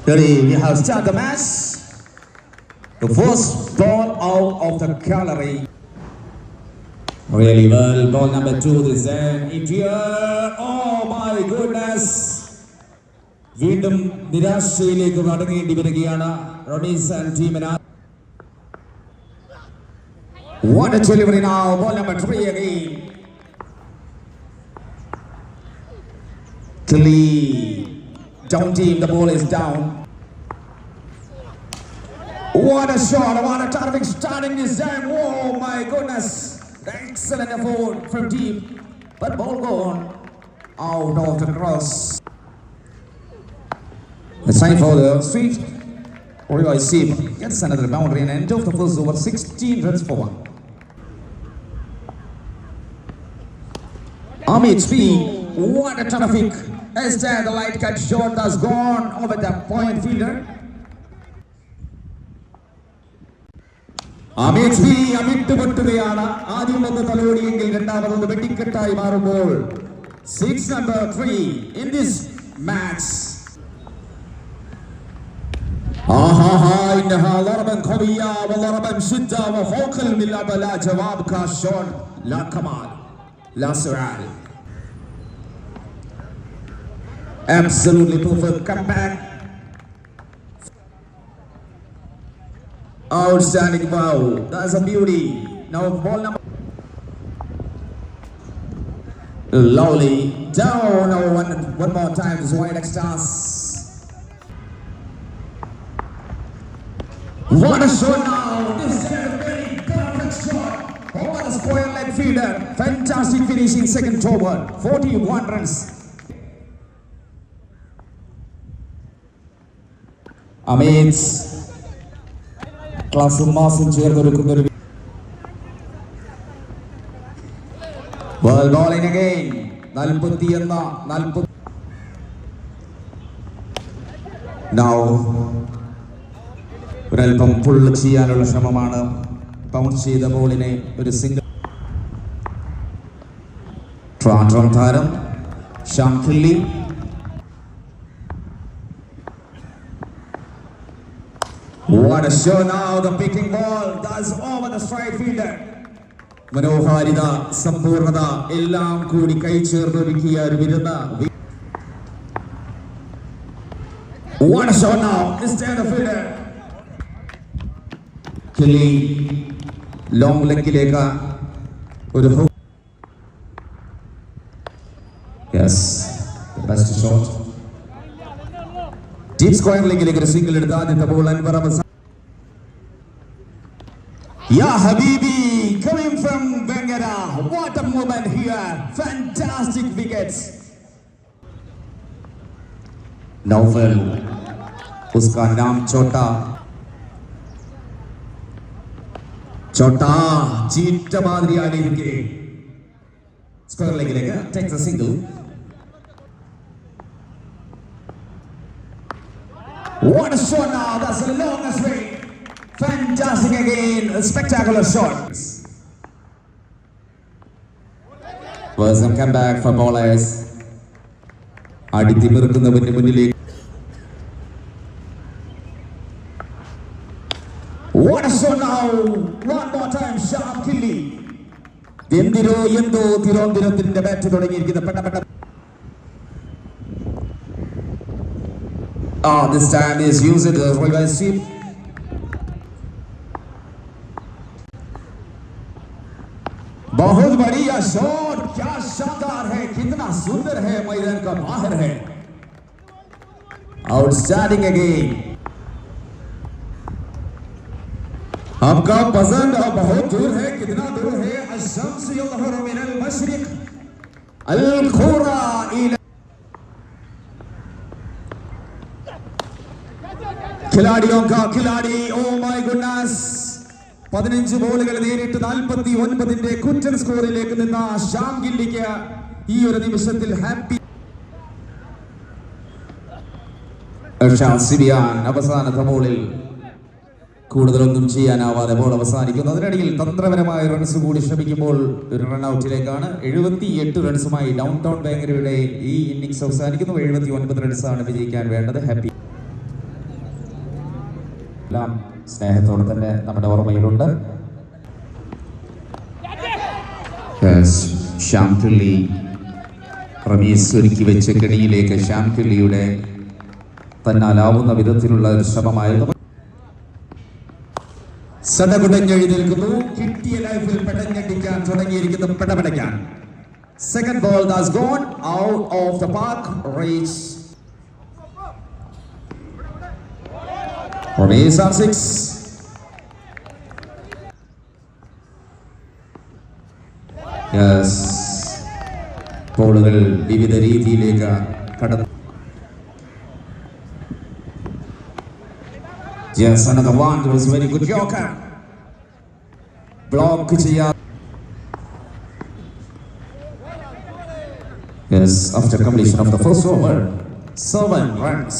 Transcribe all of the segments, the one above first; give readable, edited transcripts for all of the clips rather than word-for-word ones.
Ready, we have started the match. The first ball out of the gallery. Really well, ball number 2, this end, India. Oh my goodness. വീണ്ടും നിരാശയിലേക്ക് മടങ്ങേണ്ടി വരികയാണ് Ronnie's and ടീമിന്. What a delivery now, ball number 3 again. Clean. Down team, the ball is down. What a shot, what a terrific starting this time. Oh my goodness. Excellent effort from team. But ball gone out of the cross. It's time for the street. Orioi Seep gets another boundary and end of the first over, 16 runs for 1. Amit P, what a terrific. Instead, the light cut shot has gone over the point fielder. Amit P, Amit Puttuveana, Adi Mother Talodi, Gandava, the Betikatai Marubol. 6 number 3 in this match. إنها ضربا قوية وضربا شدة وفوق الملعب لا جواب كاشون لا كمال لا سؤال. Absolutely perfect comeback. Outstanding wow. That's a beauty. Now ball number. Lovely. Down now one more time. This wide extras. What a shot now! This is a very perfect shot. What a square leg fielder. Fantastic finishing second over. 41 runs. Amit class massive ചേർന്നൊരുക്കുന്നൊരു ball bowling again. 40 now ഒരൽപ്പം പുള്ള് ചെയ്യാനുള്ള ശ്രമമാണ്. Bounce ചെയ്ത ബോളിനെ ഒരു single ട്രാൻഡ്രോൺ താരം sham ഖില്ലി. What a show now, the picking ball that's over the strike fielder. മനോഹാരിത സമ്പൂർണത എല്ലാം കൂടി കൈ ചേർന്നൊരുക്കിയ ഒരു വിരുന്ന. What a shot now, instead of fielder. Khilly long ലെഗിലേക്ക് ഒരു hook. Yes, the best shot. Deep square ലെഗിലേക്ക് ഒരു സിംഗിൾ എടുത്ത ആദ്യത്തെ ബോൾ അൻവർ അവസാനം. Ya Habibi coming from Bengara. What a moment here. Fantastic wickets. Naufal uska naam Chota. Chota cheeta madri aalirukke. Square ലെഗിലേക്ക് takes a single. What a shot now. That's the longest way. Fantastic again. A spectacular shot. Was some comeback for bowlers. അടിത്തിമിറുക്കുന്നവന്റെ മുന്നിലേക്ക്. What a shot now. One more time. Sharp Khilly. എന്തിരോ എന്തോ തിരുവനന്തപുരത്തിന്റെ bat തുടങ്ങിയിരിക്കുന്ന പെട്ട. This time is used as Orioi Seep. बहुत बढ़िया shot. क्या शानदार है, कितना सुंदर है, मैदान का बाहर है. Outstanding again. आपका पसंद बहुत दूर है. कितना दूर है? अश-शम्स यज़हरु मिनल मशरिक़ अल-खुरा इला. खिलाड़ियों का खिलाड़ी. Oh my goodness. 15 ബോളുകൾ നേരിട്ട് 49ന്റെ കുറ്റൻ സ്കോറിലേക്ക് നിന്ന ഷാം ഖില്ലിക്ക് ഈ ഒരു നിമിഷത്തിൽ ഹാപ്പി. സിബിയാൻ അവസാനത്തെ ബോളിൽ കൂടുതലൊന്നും ചെയ്യാനാവാതെ ബോൾ അവസാനിക്കുന്നു. അതിനിടയിൽ തന്ത്രപരമായ റൺസ് കൂടി ശ്രമിക്കുമ്പോൾ ഒരു റൺഔട്ടിലേക്കാണ്. 78 റൺസുമായി ഡൗൺ ടൗൺ ബാംഗ്ലൂരുടെ ഈ ഇന്നിംഗ്സ് അവസാനിക്കുന്നു. 79 റൺസാണ് വിജയിക്കാൻ വേണ്ടത്. ഹാപ്പി എല്ലാം സ്നേഹത്തോടെ തന്നെ നമ്മുടെ ഓർമ്മയിലുണ്ട്. ശ്യാം കിള്ളി റമീസ് ഒരുക്കി വെച്ച കെണിയിലേക്ക് ശ്യാം കിള്ളിയുടെ തന്നാലാവുന്ന വിധത്തിലുള്ള ഒരു ശ്രമമായിരുന്നു. സടകുടഞ്ഞെഴുന്നേൽക്കുന്നു. കിട്ടിയ ലൈഫിൽ പെടഞ്ഞടിക്കാൻ തുടങ്ങിയിരിക്കുന്നു. പെടപെടയ്ക്കാൻ second ball has gone out of the park. Race Race on 6. Yes, ബോളുകൾ വിവിധ രീതിയിലേക്ക് കടന്നു. Yes, another one. It was very good Yorker. Block ചെയ്യാൻ. Yes, after completion of the first over, 7 runs.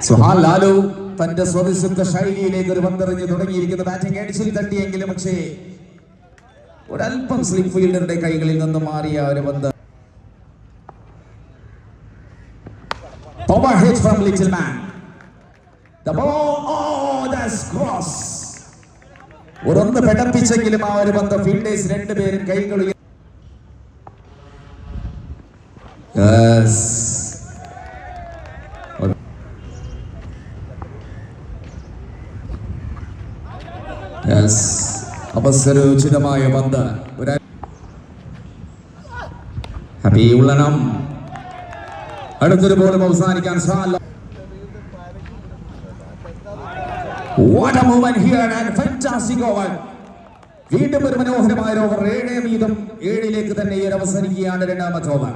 സുഹാൽ Lalu തന്റെ സ്വതസിദ്ധ ശൈലിയിലേക്ക് ഒരു പന്തെറിഞ്ഞ് തുടങ്ങിയിരിക്കുന്ന ബാറ്റിംഗ് എഡ്ജിൽ തട്ടിയെങ്കിലും പക്ഷേ ഒരൽപ്പം സ്ലിപ്പ് ഫീൽഡറുടെ കൈകളിൽ നിന്നും മാറിയ ഒരു പന്ത്. Power hit from Little Man. The ball, oh, that's cross. ഒരൊന്ന് പെടപ്പിച്ചെങ്കിലും ആ ഒരു പന്ത് ഫീൽഡേഴ്സ് രണ്ടുപേരും കൈകൾ. അവസരോചിതമായ പന്ത്. ഹാപ്പി ഉള്ളണം. അടുത്തൊരു ബോളും അവസാനിക്കാൻ സാധ്യത. What a moment here and fantastic over. വീണ്ടും ഒരു മനോഹരമായ ഓവർ. 7 തന്നെ ഈ അവസാനിക്കുകയാണ് രണ്ടാമത്തെ over.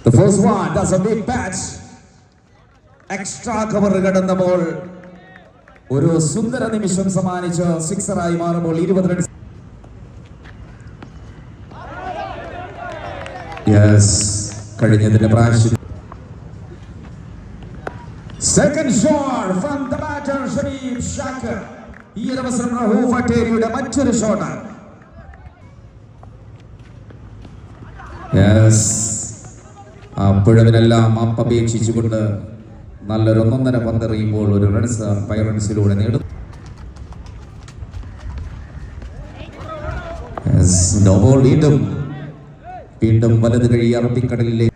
The first one, that's a big patch. Extra cover കടന്ന ബോൾ ഒരു സുന്ദര നിമിഷം സമ്മാനിച്ച് സിക്സറായി മാറുമ്പോൾ 20 റൺസ്. യെസ്, കഴിഞ്ഞതിന്റെ പ്രാവശ്യം. Second shot from the batter Sharif Shakar. ഈ ഒരു അവസരം റഹൂഫ് അട്ടേരിയുടെ മറ്റൊരു ഷോട്ട്. യെസ്, അപ്പോഴതിനെല്ലാം അപേക്ഷിച്ചുകൊണ്ട് നല്ലൊരു 1.5 പന്തെറിയുമ്പോൾ ഒരു റൺസ് 5 റൺസിലൂടെ നേടും. വീണ്ടും വലത് കഴി അറബിക്കടലിലെ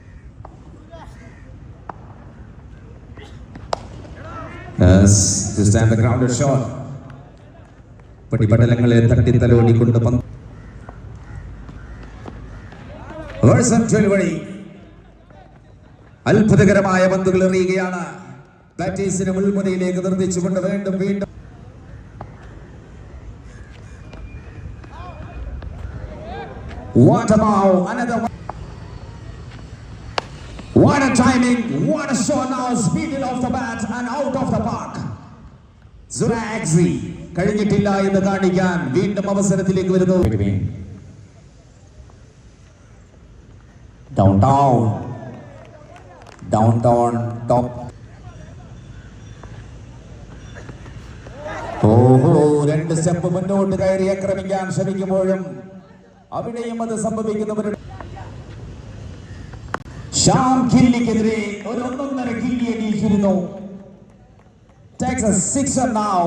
പടിപടലങ്ങളെ തട്ടിത്തലോടിക്കൊണ്ട് വഴി അത്ഭുതകരമായ പന്തുകൾ എറിയുകയാണ്. ബാറ്റേഴ്സിനെ മുൾമുനയിലേക്ക് നിർദ്ദിച്ചുകൊണ്ട് വീണ്ടും What about another one? What a timing, what a shot now, speeded off the bat and out of the park. Zuraxi കഴിഞ്ഞിട്ടില്ല എന്ന് കാണിക്കാൻ വീണ്ടും അവസരത്തിലേക്ക് വരുന്നു. Downtown top. ഓഹോ, 2 സ്റ്റെപ്പ് മുന്നോട്ട് കയറി ആക്രമിക്കാൻ ശ്രമിക്കുമ്പോഴും അവിടെയും അത് സംഭവിക്കുന്നവരുടെ ശ്യാം കില്ലിക്കെതിരെ ഒരു 1.5 കില്ലി അടിച്ചിരുന്നു. Takes a sixer now.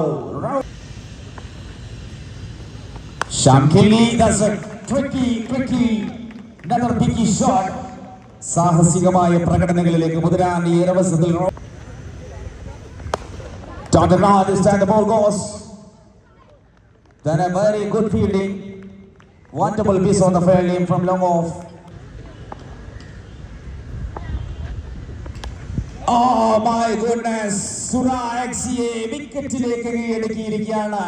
Shyam കില്ലി, that's a tricky another big shot. സാഹസികമായ പ്രകടനങ്ങളിലേക്ക് മുതിരാൻ ഈ അവസരത്തിൽ this time the ball goes. Then a very good fielding. Wonderful piece on the field line from long off. Oh my goodness, സുറാക്സിയെ വിക്കറ്റിലേക്ക് കീഴടക്കിയിരിക്കുകയാണ്.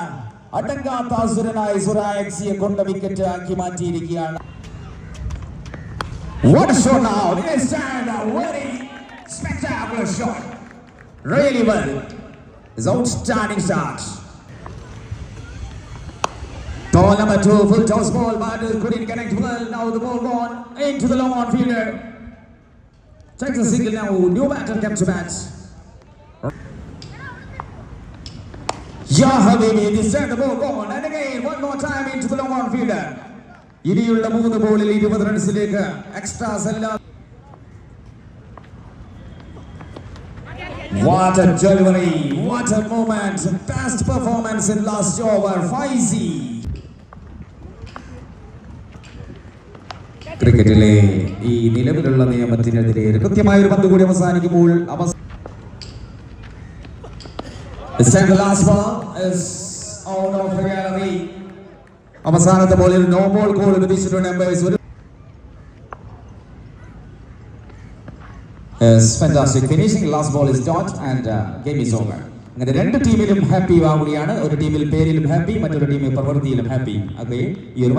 അടങ്ങാത്ത അസുരനായ സുറാക്സിയെ കൊണ്ട് wicket ആക്കി മാറ്റിയിരിക്കുകയാണ്. What a shot now! This time a very spectacular shot. Really well. His outstanding start. Ball number 2, full toss ball, but couldn't connect well. Now the ball gone into the long on fielder. Takes a single now. New batter comes to bat. Yeah, Habibi, this time the ball gone, and again one more time into the long on fielder. ഇനിയുള്ള 3 ബോളിൽ 20 റൺസിലേക്ക് extras എല്ലാം. What a delivery, what a moment, best performance in last over. Faizi. ക്രിക്കറ്റിലെ ഈ നിലവിലുള്ള നിയമത്തിനെതിരെ കൃത്യമായ ഒരു പന്ത് കൂടി അവസാനിക്കുമ്പോൾ അവസാനത്തെ ബോളിൽ നോ ബോൾ കോൾ വിധിച്ചിട്ടുണ്ട് umpires. Fantastic finishing. Last ball is dot and game is over. അങ്ങനെ രണ്ട് ടീമിലും ഹാപ്പി ആവുകയാണ്. ഒരു ടീമിൽ പേരിലും ഹാപ്പി, മറ്റൊരു ടീമിൽ പ്രവൃത്തിയിലും ഹാപ്പി. അതെ, ഈ ഒരു